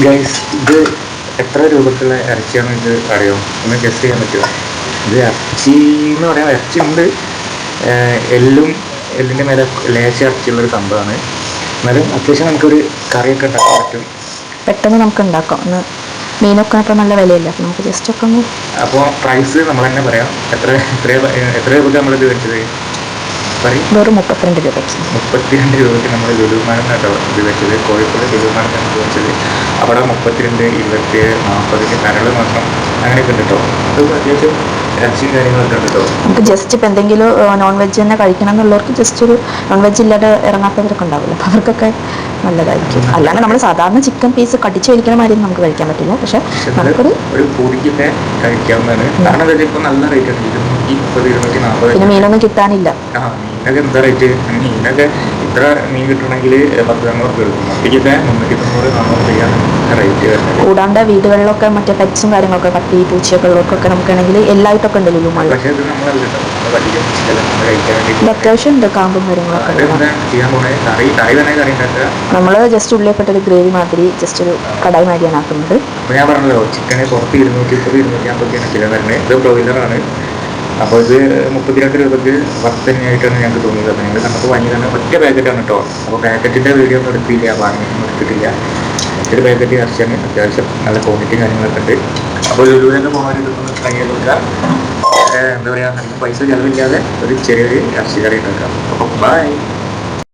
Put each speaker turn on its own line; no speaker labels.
Guys, ഇത് എത്ര രൂപക്കുള്ള ഇറച്ചിയാണെന്ന് ഇത് അറിയോ? ഒന്ന് ഗസ് ചെയ്യാൻ പറ്റുമോ? ഇത് ഇറച്ചി എന്ന് പറയാം, ഇറച്ചി ഉണ്ട്, എല്ലിൻ്റെ മേലെ ലേശ ഇറച്ചിയുള്ളൊരു സംഭവമാണ്. എന്നാലും അത്യാവശ്യം നമുക്കൊരു കറിയൊക്കെ ഉണ്ടാക്കാൻ പറ്റും.
പെട്ടെന്ന് നമുക്ക് ഉണ്ടാക്കാം. ഒന്ന് മീനൊക്കെ ഇപ്പോൾ നല്ല വിലയില്ല, അപ്പോൾ നമുക്ക് ജസ്റ്റ് ഒക്കെ ഒന്ന്.
അപ്പോൾ പ്രൈസ് നമ്മൾ തന്നെ പറയാം. എത്ര രൂപയ്ക്ക് നമ്മളിത് വെച്ചത്?
വെറും 32 രൂപയ്ക്ക്.
32 രൂപയ്ക്ക് നമ്മൾ ലുലുമാളിൽ കേട്ടോ ഇത് വെച്ചത്. കോഴിക്കോട് ലുലുമാളിൽ നമ്മൾ വെച്ചത്. അവിടെ 32, 27, 40 കരൾ മാത്രം അങ്ങനെയൊക്കെ ഉണ്ട് കേട്ടോ. അത് അത്യാവശ്യം ഇറച്ചിയും കാര്യങ്ങളൊക്കെ ഉണ്ട് കേട്ടോ.
നമുക്ക് ജസ്റ്റ് ഇപ്പോൾ എന്തെങ്കിലും നോൺ വെജ് തന്നെ കഴിക്കണം എന്നുള്ളവർക്ക് ജസ്റ്റ് ഒരു നോൺ വെജ് ഇല്ലാതെ ഇറങ്ങാത്തവരൊക്കെ ഉണ്ടാവില്ല, അപ്പോൾ അവർക്കൊക്കെ നല്ലതായിരിക്കും. അല്ലാതെ നമ്മൾ സാധാരണ ചിക്കൻ പീസ് കടിച്ച് കഴിക്കുന്ന മാതിരി നമുക്ക് കഴിക്കാൻ പറ്റില്ല, പക്ഷെ നമുക്കൊരു
പൂരിക്കൊക്കെ കഴിക്കാവുന്നതാണ്. കാരണം ഇപ്പം നല്ല റേറ്റ് ആണ്, 230, 240.
പിന്നെ മീനൊന്നും കിട്ടാനില്ല.
മീനൊക്കെ എന്താ റേറ്റ്? മീനൊക്കെ ഇത്ര മീൻ കിട്ടണമെങ്കിൽ 10-100 രൂപ എടുക്കും. മത്തിക്കൊക്കെ 390-400 രൂപയാണ് റേറ്റ് വരുന്നത്.
കൂടാണ്ട് വീടുകളിലൊക്കെ മറ്റേ പെറ്റ്സും കാര്യങ്ങളൊക്കെ പട്ടി പൂച്ചയൊക്കെ ഉള്ളവർക്കൊക്കെ നമുക്കാണെങ്കിൽ എല്ലായിട്ടൊക്കെ ഉണ്ട് ലുലുമാളിൽ.
പക്ഷേ ഇത് നമ്മളല്ല
അത്യാവശ്യം ഉണ്ട് കാമ്പും കാര്യങ്ങളൊക്കെ. നമ്മൾ ജസ്റ്റ് ഉള്ളിയൊക്കെ ഇട്ടൊരു ഗ്രേവി മാതിരി ജസ്റ്റ് ഒരു കടായി മാതിരിയാണ് ആക്കുന്നത്.
അപ്പോൾ ഞാൻ പറഞ്ഞല്ലോ, ചിക്കന് പുറത്ത് 230-250 കിലോ വരുന്നത്. ഇത് ബ്രോയിലറാണ്. അപ്പോൾ ഇത് 32 രൂപയ്ക്ക് വർത്ത് തന്നെയായിട്ടാണ് ഞങ്ങൾക്ക് തോന്നിയത്. അപ്പോൾ ഞങ്ങൾ നമുക്ക് വാങ്ങി തന്നെ ഒറ്റ പാക്കറ്റാണ് കേട്ടോ. അപ്പോൾ പാക്കറ്റിൻ്റെ വീഡിയോ ഒന്നും എടുത്തില്ല, വാങ്ങിയൊന്നും എടുത്തിട്ടില്ല. മറ്റൊരു പാക്കറ്റ് ഇറച്ചിയാണ്, അത്യാവശ്യം നല്ല ക്വാണ്ടിറ്റിയും കാര്യങ്ങളൊക്കെ ഉണ്ട്. അപ്പോൾ ലുലുവിലൊക്കെ പോകുന്നവർ ഇതൊന്ന് ട്രൈ ചെയ്ത് കൊടുക്കുക. എന്താ പറയുക, നമുക്ക് പൈസ ചിലവില്ലാതെ ഒരു ചെറിയൊരു ഇറച്ചി കറി ഉണ്ടാക്കാം. അപ്പോൾ ബൈ.